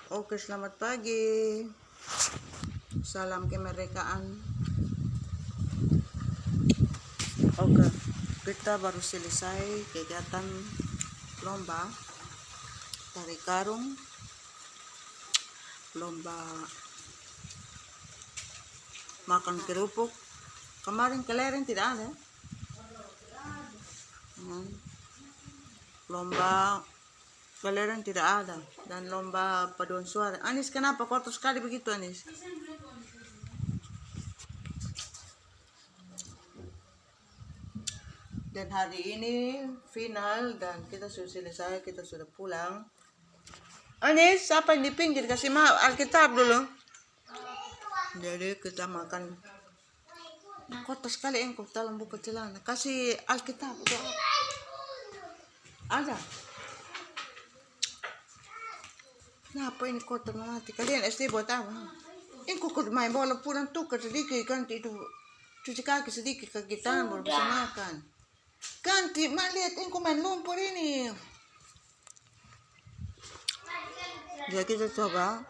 Oke, selamat pagi. Salam kemerdekaan. Oke, kita baru selesai kegiatan lomba tarik karung, lomba makan kerupuk. Kemarin kelereng tidak ada. Lomba kelereng tidak ada, dan lomba paduan suara. Anis, kenapa kotor sekali begitu, Anis? Dan hari ini final dan kita sudah selesai, kita sudah pulang. Anis, siapa yang di pinggir? Kasih Alkitab dulu. Jadi kita makan. Kotor sekali engkau dalam buku celana. Kasih Alkitab. Ada. Kenapa ini kotor mati? Kalian SD buat apa? Engkau main bola pulang tukar sedikit, ganti itu cuci kaki sedikit, kaki tangan baru bisa makan. Ganti, lihat engkau main lumpur ini. Jadi kita coba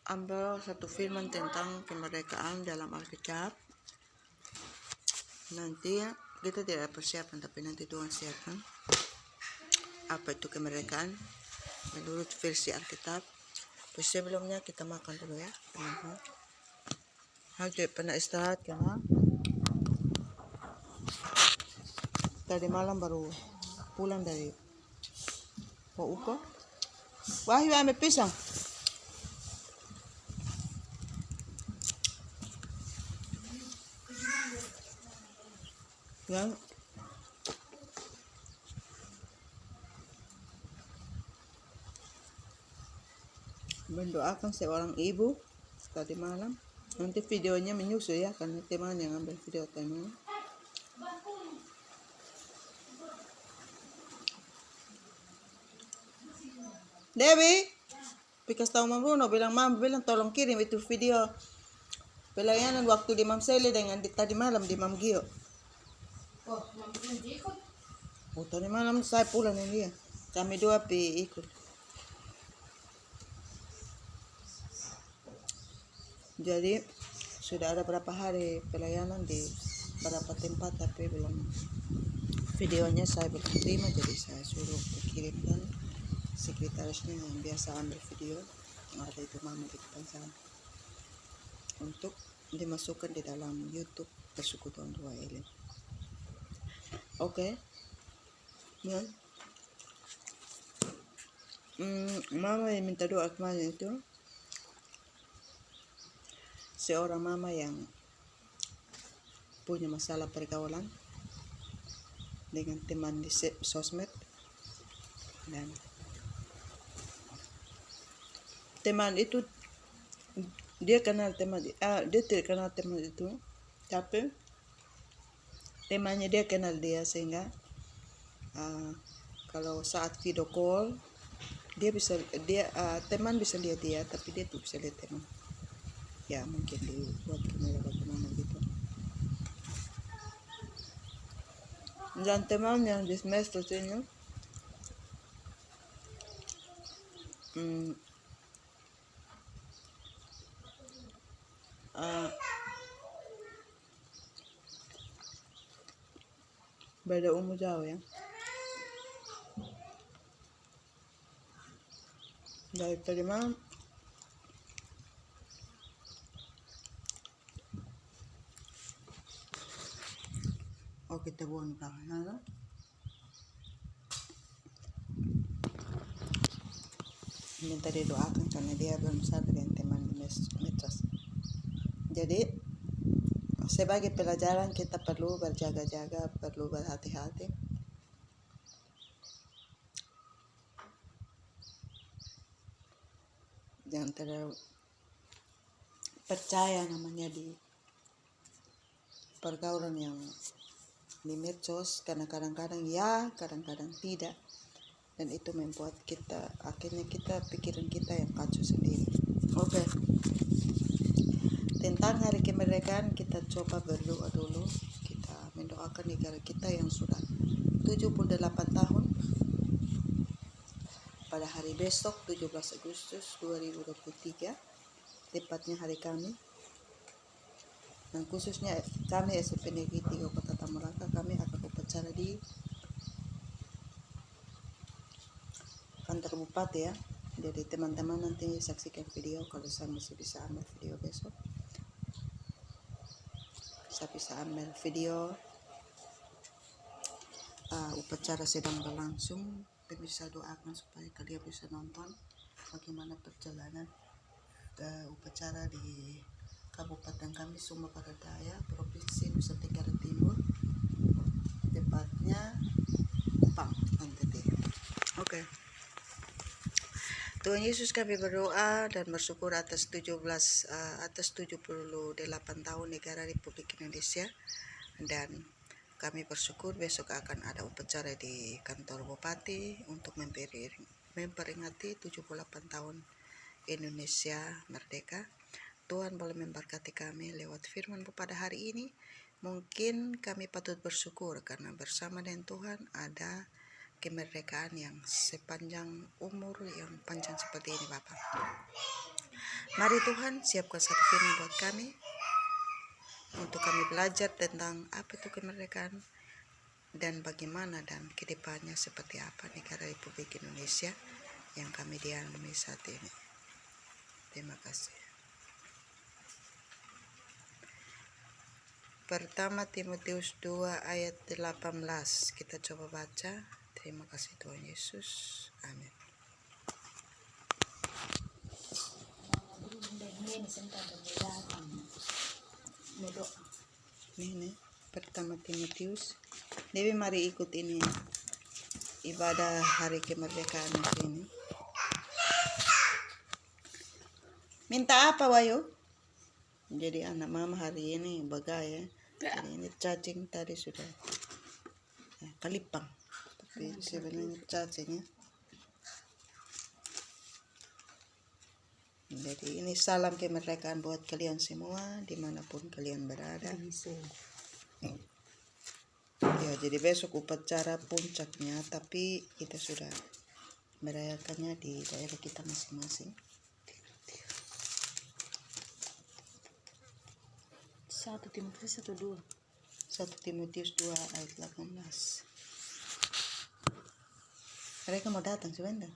ambil satu firman tentang kemerdekaan dalam Alkitab. Nanti kita tidak persiapan, tapi nanti Tuhan siapkan apa itu kemerdekaan menurut versi Alkitab. Terus sebelumnya kita makan dulu ya. Hati pernah istirahat karena tadi malam baru pulang dari Pauko. Wahyu ambil pisang. Yang mendoakan seorang ibu tadi malam. Nanti videonya menyusul ya, karena teman yang ambil video tadi. Dewi, pikas tahu Mam Bruno bilang tolong kirim itu video pelayanan waktu di Mam Seli dengan tadi malam di Mam Gio. Oh, Mam Bruno ikut. Oh, tadi malam saya pulang ini ya. Kami dua ikut. Jadi sudah ada berapa hari pelayanan di beberapa tempat, tapi belum videonya saya belum terima, jadi saya suruh kirimkan sekretarisnya yang biasa ambil video yang ada itu Mama di depan sana untuk dimasukkan di dalam YouTube Persekutuan Dua Elim. Oke. Ya. Mama yang minta doa kemarin itu seorang mama yang punya masalah pergaulan dengan teman di sosmed, dan teman itu dia tidak kenal teman itu, tapi temannya dia kenal dia, sehingga kalau saat video call teman bisa lihat dia, tapi dia tuh bisa lihat teman. Ya mungkin dibuat kamera bagaimana gitu. Dan teman yang di semester ini beda umur jauh ya. Dari tadi malam kita buang tangan. Minta didoakan karena dia belum sadar dengan teman di medsos. Jadi sebagai pelajaran kita perlu berjaga-jaga, perlu berhati-hati. Jangan terlalu percaya namanya di pergaulan yang di medsos, karena kadang-kadang ya, kadang-kadang tidak, dan itu membuat akhirnya pikiran kita yang kacau sendiri. Oke. Tentang hari kemerdekaan kita coba berdoa dulu. Kita mendoakan negara kita yang sudah 78 tahun pada hari besok 17 Agustus 2023, tepatnya hari Kamis. Dan khususnya kami SMP Negeri 3 Kota Tamalaka, kami akan upacara di kantor bupati ya. Jadi teman-teman nanti saksikan video, kalau saya masih bisa ambil video besok. Saya bisa ambil video upacara sedang berlangsung. Dan bisa doakan supaya kalian bisa nonton bagaimana perjalanan upacara di Kabupaten kami Sumba Barat Daya, Provinsi Nusa Tenggara Timur, tepatnya Kupang, NTT. Oke. Tuhan Yesus, kami berdoa dan bersyukur atas 78 tahun negara Republik Indonesia, dan kami bersyukur besok akan ada upacara di kantor bupati untuk memperingati 78 tahun Indonesia merdeka. Tuhan boleh memberkati kami lewat firman pada hari ini. Mungkin kami patut bersyukur karena bersama dengan Tuhan ada kemerdekaan yang sepanjang umur, yang panjang seperti ini Bapak. Mari Tuhan siapkan satu firman buat kami, untuk kami belajar tentang apa itu kemerdekaan dan bagaimana dan kedepannya seperti apa negara Republik Indonesia yang kami dialami saat ini. Terima kasih. Pertama Timotius 2 ayat 18 kita coba baca. Terima kasih Tuhan Yesus. Amin. Ini pertama Timotius. Dewi mari ikut ini ibadah hari kemerdekaan ini. Minta apa Wayu? Jadi anak mama hari ini bagaya. Jadi ini cacing tadi sudah kalipang. Tapi sebenarnya cacingnya. Jadi ini salam kemerdekaan buat kalian semua dimanapun kalian berada. Ya, jadi besok upacara puncaknya, tapi kita sudah merayakannya di daerah kita masing-masing. 1 Timotius 1:2. 1 Timotius 2 ayat 18. Mereka mau datang sebentar.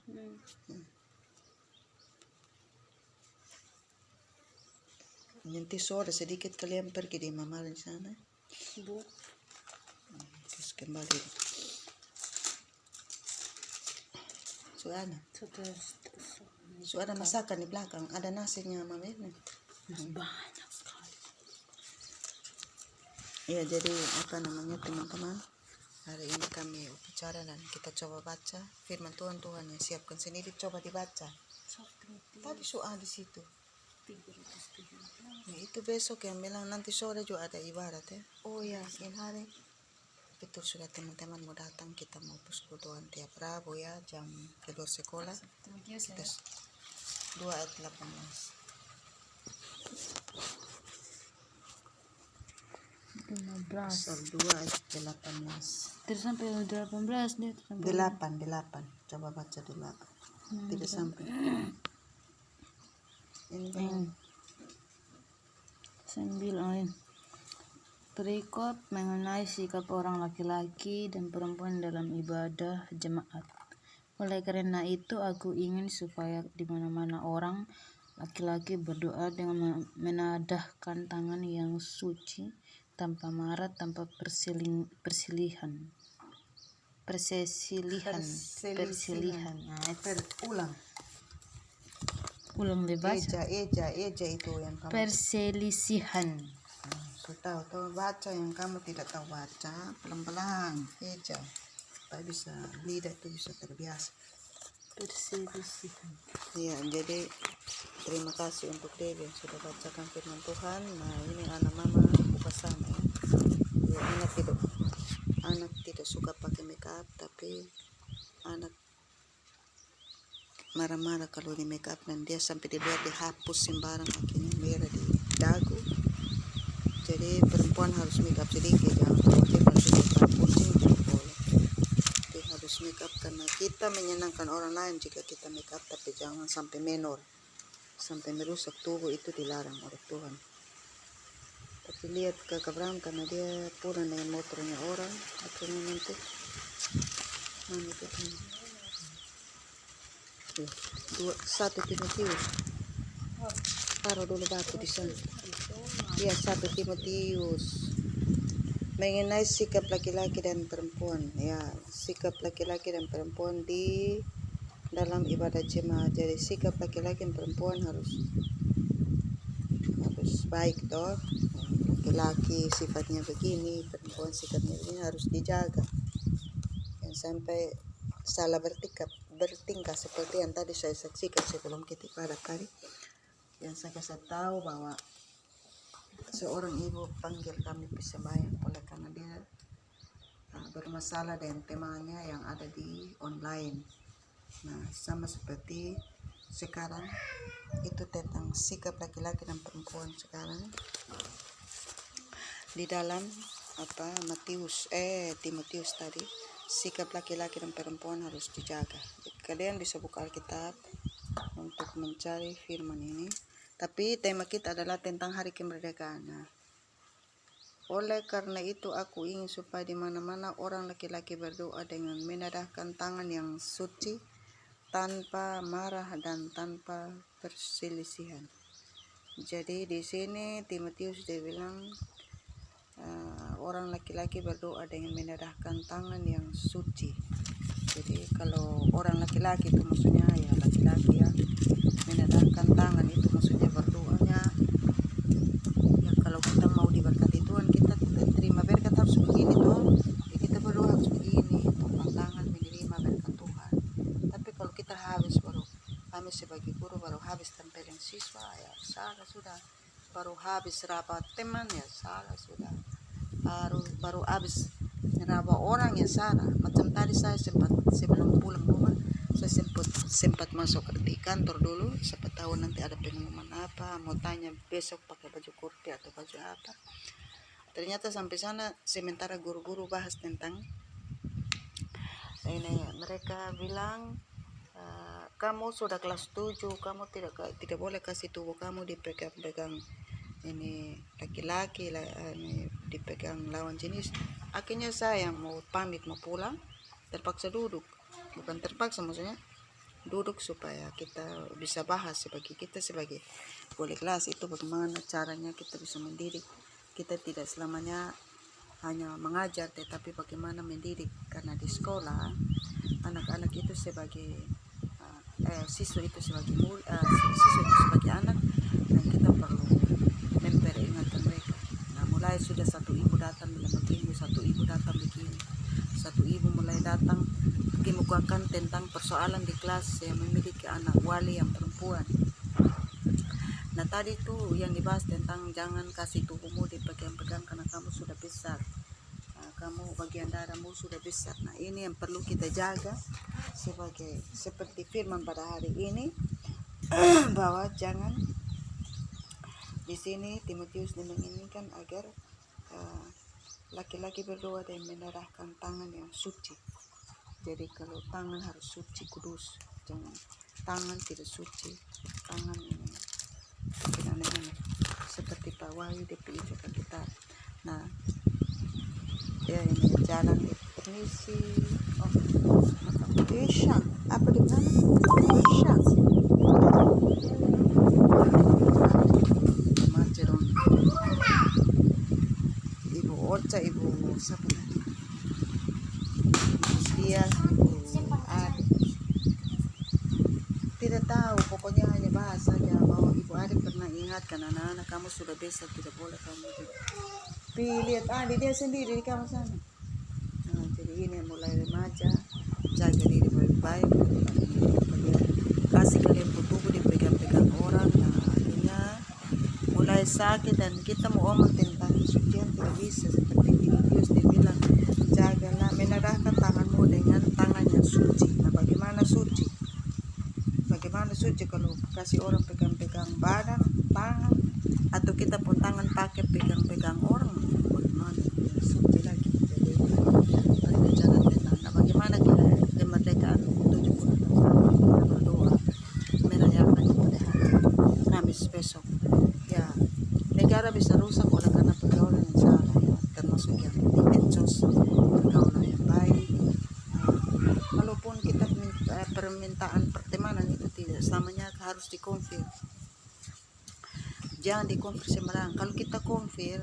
Nanti sore sedikit kalian pergi di Mama di sana. Terus kembali. Suara masakan di belakang. Ada nasinya Mama ini. Banyak sekali. Ya, jadi apa namanya teman-teman, hari ini kami upacara dan kita coba baca firman Tuhan. Tuhan yang siapkan sendiri, coba dibaca. Tadi soal di situ. Ya, itu besok yang bilang nanti sore juga ada ibadat ya. Oh ya, ini hari betul sudah teman-teman mau datang, kita mau persekutuan tiap Rabu ya, jam kedua sekolah. Kita 2 ayat 18. 2 ayat 18. Terus sampai 18 dia. 8. Coba baca 8. Tidak sampai. Ini 9. Berikut mengenai sikap orang laki-laki dan perempuan dalam ibadah jemaat. Oleh karena itu aku ingin supaya di mana-mana orang laki-laki berdoa dengan menadahkan tangan yang suci, tanpa marah, tanpa persilihan. Nah, ulang dibaca. Eja itu yang kamu Perselisihan. tahu baca, yang kamu tidak tahu baca pelan-pelan eja supaya bisa lidah itu bisa terbiasa. Perselisihan. Ya, jadi terima kasih untuk Dewi yang sudah bacakan firman Tuhan. Nah, ini anak mama buka sama ya. Ya, anak tidak suka pakai make up, tapi anak marah-marah kalau di make up, dan dia sampai dilihat dihapus sembarang, akhirnya merah di dagu. Jadi perempuan harus make up sedikit, jangan khawatir kalau sudah kucing tidak boleh, tapi harus make up karena kita menyenangkan orang lain jika kita make up, tapi jangan sampai menor, sampai merusak tubuh, itu dilarang oleh Tuhan. Tapi lihat Kakak Abraham karena dia pulang dengan motornya orang, akhirnya nanti mana itu kan? 1 Timotius, taruh dulu batu di sana. Ya, 1 Timotius mengenai sikap laki-laki dan perempuan. Ya, sikap laki-laki dan perempuan di dalam ibadah jemaat. Jadi sikap laki-laki dan perempuan harus baik toh. Laki-laki sifatnya begini, perempuan sifatnya begini, harus dijaga. Yang sampai salah bertingkah seperti yang tadi saya saksikan sebelum kita ibadah tadi. Yang saya kasih tahu bahwa seorang ibu panggil kami sembahyang oleh karena dia bermasalah dengan temannya yang ada di online. Nah, sama seperti sekarang itu tentang sikap laki-laki dan perempuan sekarang di dalam Timotius tadi, sikap laki-laki dan perempuan harus dijaga. Kalian bisa buka Alkitab untuk mencari firman ini. Tapi tema kita adalah tentang hari kemerdekaan. Nah, oleh karena itu aku ingin supaya di mana-mana orang laki-laki berdoa dengan menadahkan tangan yang suci, tanpa marah dan tanpa perselisihan. Jadi di sini Timotius dia bilang orang laki-laki berdoa dengan menadahkan tangan yang suci. Jadi kalau orang laki-laki itu maksudnya ya laki-laki ya menadahkan tangan itu maksudnya berdoanya ya kalau kita mau diberkati Tuhan, kita terima berkat harus begini toh ya, kita berdoa harus begini, topang tangan menerima berkat Tuhan. Tapi kalau kita habis baru kami sebagai guru baru habis tempelin siswa ya salah sudah, baru habis rapat teman ya salah sudah, baru habis meraba orang ya salah. Macam tadi saya sempat sebelum pulang rumah saya sempat masuk di kantor dulu, siapa tahu nanti ada pengumuman apa, mau tanya besok pakai baju kurti atau baju apa. Ternyata sampai sana sementara guru-guru bahas tentang ini, mereka bilang kamu sudah kelas 7, kamu tidak boleh kasih tubuh kamu dipegang-pegang ini laki-laki, ini dipegang lawan jenis. Akhirnya saya mau pamit mau pulang, terpaksa duduk, bukan terpaksa maksudnya duduk supaya kita bisa bahas sebagai wali kelas itu bagaimana caranya kita bisa mendidik. Kita tidak selamanya hanya mengajar, tetapi bagaimana mendidik, karena di sekolah anak-anak itu sebagai siswa itu sebagai anak, dan kita perlu memperingatkan mereka. Nah, mulai sudah satu ibu datang bilang begini, satu ibu datang begini, satu ibu mulai datang kemukakan tentang persoalan di kelas yang memiliki anak wali yang perempuan. Nah, tadi itu yang dibahas tentang jangan kasih tubuhmu dipegang-pegang karena kamu sudah besar. Kamu bagian darahmu sudah besar. Nah, ini yang perlu kita jaga seperti firman pada hari ini bahwa jangan di sini Timotius menginginkan agar laki-laki berdoa dan menadahkan tangan yang suci. Jadi kalau tangan harus suci kudus, jangan tangan tidak suci, tangan ini aneh-aneh seperti Pak Wahyu DPI juga kita. Nah, ya ini jalan permisi. Isya apa di mana? Isya Maceron Ibu Ocha, Ibu siapa tadi? Dia tidak tahu, pokoknya hanya bahas saja bahwa Ibu Ari pernah ingatkan anak-anak kamu sudah besar, tidak boleh kamu lihat dia sendiri di kamar sana. Nah, jadi ini mulai remaja, jaga diri baik-baik, kasih kalian tubuh dipegang-pegang orang. Nah, akhirnya mulai sakit dan kita mau omong tentang kesucian tidak bisa. Seperti Timotius dia bilang, jagalah menadahkan tanganmu dengan tangan yang suci. Nah, bagaimana suci? Bagaimana suci kalau kasih orang pegang-pegang badan, tangan, atau kita pun tangan pakai pegang-pegang orang, bagaimana suci lagi? Jadi ada jalan tentang. Nah, bagaimana inbox besok. Ya, negara bisa rusak oleh karena pergaulan yang salah ya, termasuk yang di medsos, pergaulan yang baik. Walaupun kita minta, permintaan pertemanan itu tidak selamanya harus dikonfir. Jangan dikonfir sembarangan. Kalau kita konfir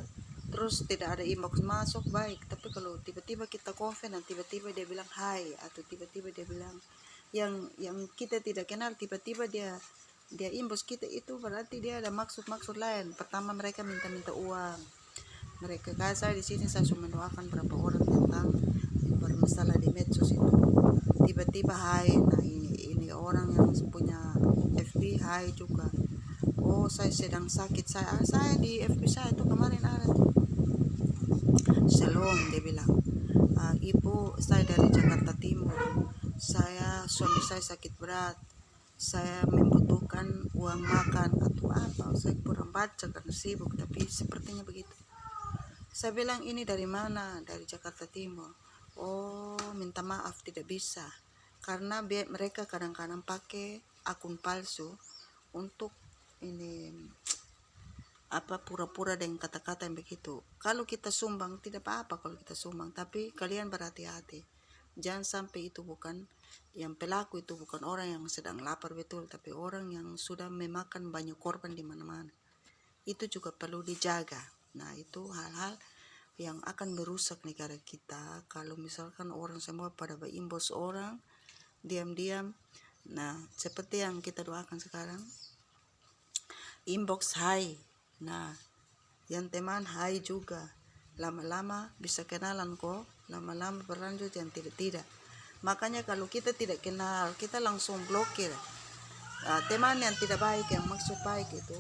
terus tidak ada inbox masuk, baik, tapi kalau tiba-tiba kita konfir dan tiba-tiba dia bilang hai, atau tiba-tiba dia bilang yang kita tidak kenal, tiba-tiba dia inbox kita, itu berarti dia ada maksud-maksud lain. Pertama, mereka minta uang. Mereka kayak saya di sini, saya cuma mendoakan berapa orang tentang bermasalah di medsos itu. Tiba-tiba hai, nah ini orang yang punya FB hai juga. Oh, saya sedang sakit, saya di FB saya itu kemarin ada tuh. Shalom, dia bilang, ibu, saya dari Jakarta Timur, suami saya sakit berat, saya membutuhkan uang makan atau apa. Saya kurang baca karena sibuk, tapi sepertinya begitu. Saya bilang, ini dari mana? Dari Jakarta Timur. Oh, minta maaf, tidak bisa, karena mereka kadang-kadang pakai akun palsu untuk ini pura-pura dengan kata-kata yang begitu. Kalau kita sumbang tidak apa-apa, kalau kita sumbang, tapi kalian berhati-hati, jangan sampai itu bukan yang pelaku, itu bukan orang yang sedang lapar betul, tapi orang yang sudah memakan banyak korban di mana-mana. Itu juga perlu dijaga. Nah, itu hal-hal yang akan merusak negara kita kalau misalkan orang semua pada berimbos orang diam-diam. Nah, seperti yang kita doakan sekarang, inbox hai. Nah, yang teman hai juga. Lama-lama bisa kenalan kok, lama-lama berlanjut yang tidak. Makanya kalau kita tidak kenal, kita langsung blokir. Teman yang tidak baik, yang maksud baik itu,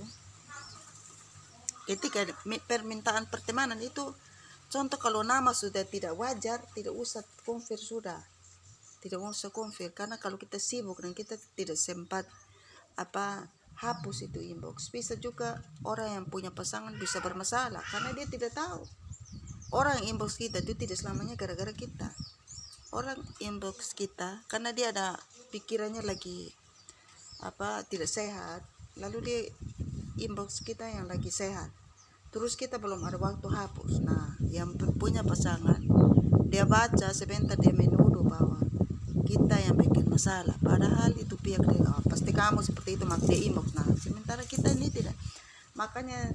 ketika permintaan pertemanan itu, contoh kalau nama sudah tidak wajar, tidak usah konfir sudah. Tidak usah konfir, karena kalau kita sibuk dan kita tidak sempat hapus itu inbox. Bisa juga orang yang punya pasangan bisa bermasalah karena dia tidak tahu. Orang inbox kita itu tidak selamanya gara-gara kita. Orang inbox kita karena dia ada pikirannya lagi tidak sehat, lalu dia inbox kita yang lagi sehat. Terus kita belum ada waktu hapus. Nah, yang punya pasangan, dia baca sebentar, dia menuduh bahwa kita yang bikin masalah, padahal itu pihak dia, pasti kamu seperti itu, maka dia inbox. Nah, sementara kita ini tidak. Makanya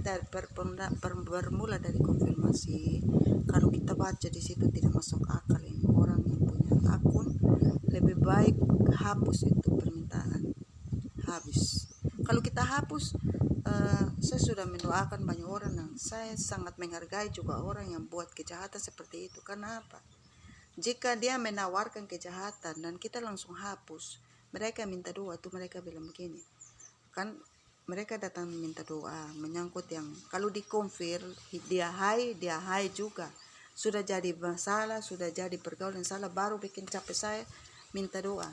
bermula dari konfirmasi. Kalau kita baca di situ tidak masuk akal, ini orang yang punya akun, lebih baik hapus itu permintaan, habis. Kalau kita hapus, saya sudah mendoakan banyak orang, dan saya sangat menghargai juga orang yang buat kejahatan seperti itu. Karena apa? Jika dia menawarkan kejahatan dan kita langsung hapus, mereka minta doa tuh, mereka bilang begini, kan mereka datang minta doa menyangkut yang kalau dikonfir dia hai juga, sudah jadi masalah, sudah jadi pergaulan salah, baru bikin capek saya minta doa.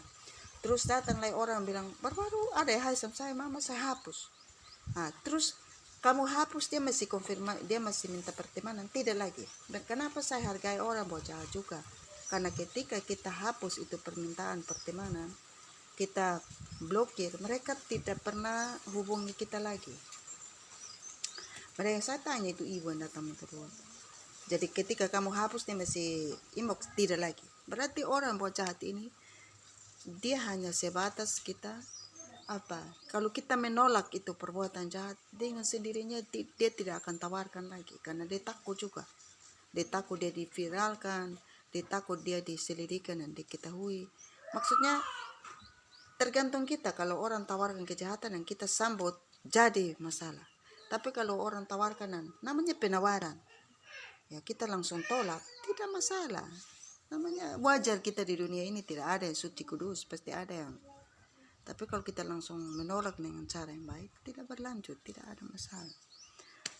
Terus datang lagi orang bilang, baru ada hai sama saya, mama saya hapus. Nah, terus kamu hapus, dia masih konfirmasi, dia masih minta pertemanan, tidak lagi. Dan kenapa saya hargai orang bocah juga? Karena ketika kita hapus itu permintaan pertemanan, kita blokir, mereka tidak pernah hubungi kita lagi. Mereka, saya tanya itu ibu yang datang minta doa. Jadi ketika kamu hapus, dia masih inbox, tidak lagi. Berarti orang bocah hati ini, dia hanya sebatas kita kalau kita menolak itu perbuatan jahat, dengan sendirinya dia tidak akan tawarkan lagi, karena dia takut juga. Dia takut dia diviralkan, dia takut dia diselidikkan dan diketahui. Maksudnya tergantung kita, kalau orang tawarkan kejahatan dan kita sambut, jadi masalah. Tapi kalau orang tawarkan, namanya penawaran, ya kita langsung tolak, tidak masalah. Namanya wajar, kita di dunia ini tidak ada yang suci kudus, pasti ada yang. Tapi kalau kita langsung menolak dengan cara yang baik, tidak berlanjut, tidak ada masalah.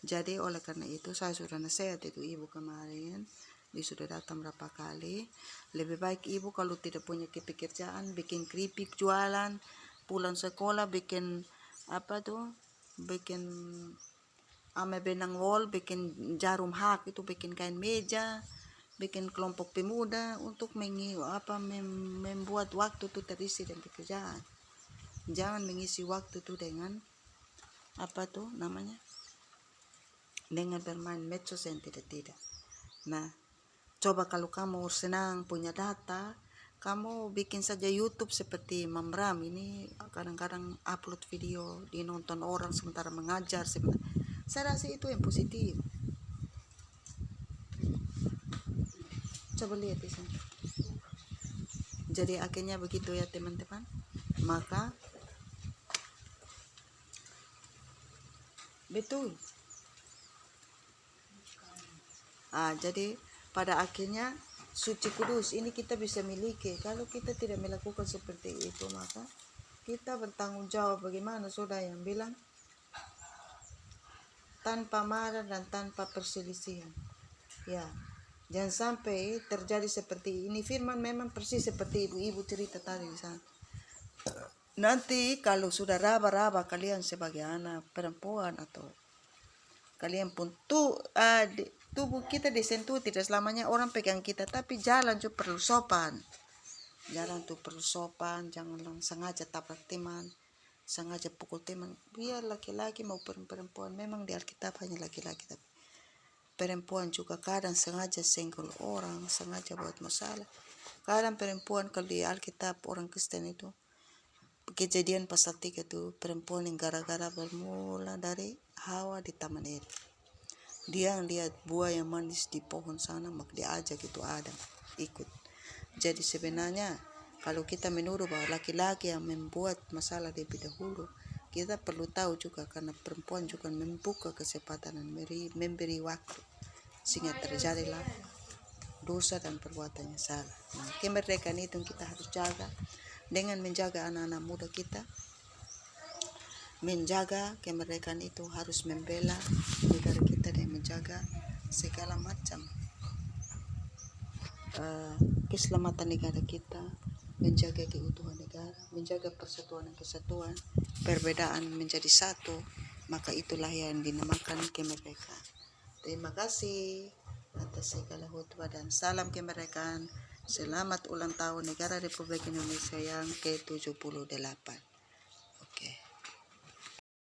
Jadi oleh karena itu saya sudah nasihat itu ibu kemarin, dia sudah datang berapa kali. Lebih baik ibu kalau tidak punya pekerjaan, bikin keripik jualan, pulang sekolah bikin bikin ame benang wol, bikin jarum hak itu, bikin kain meja, bikin kelompok pemuda untuk membuat waktu itu terisi dengan pekerjaan. Jangan mengisi waktu itu dengan apa tuh namanya, dengan bermain medsos yang tidak. Nah, coba kalau kamu senang punya data, kamu bikin saja YouTube seperti Mam Ram ini, kadang-kadang upload video dinonton orang sementara mengajar. Saya rasa itu yang positif. Coba lihat di sana. Jadi akhirnya begitu ya teman-teman. Maka betul. Jadi pada akhirnya suci kudus ini kita bisa miliki. Kalau kita tidak melakukan seperti itu, maka kita bertanggung jawab. Bagaimana sudah yang bilang, tanpa marah dan tanpa perselisihan. Ya, jangan sampai terjadi seperti ini. Firman memang persis seperti ibu-ibu cerita tadi di sana. Nanti kalau sudah raba-raba kalian sebagai anak perempuan atau kalian pun tubuh kita disentuh, tidak selamanya orang pegang kita, tapi jalan tuh perlu sopan. Jalan tuh perlu sopan, jangan sengaja tabrak teman, sengaja pukul teman. Biar laki-laki mau perempuan, memang di Alkitab hanya laki-laki, tapi perempuan juga kadang sengaja senggol orang, sengaja buat masalah. Kadang perempuan kalau di Alkitab orang Kristen itu, Kejadian pasal 3 itu, perempuan yang gara-gara bermula dari Hawa di Taman Eden. Dia yang lihat buah yang manis di pohon sana, maka dia ajak itu Adam ikut. Jadi sebenarnya kalau kita menuduh bahwa laki-laki yang membuat masalah lebih dahulu, kita perlu tahu juga karena perempuan juga membuka kesempatan dan memberi waktu sehingga terjadilah dosa dan perbuatan yang salah. Nah, kemerdekaan itu kita harus jaga dengan menjaga anak-anak muda kita. Menjaga kemerdekaan itu harus membela negara kita dan menjaga segala macam keselamatan negara kita, menjaga keutuhan negara, menjaga persatuan dan kesatuan, perbedaan menjadi satu, maka itulah yang dinamakan kemerdekaan. Terima kasih atas segala khutbah dan salam kemerdekaan. Selamat ulang tahun negara Republik Indonesia yang ke-78.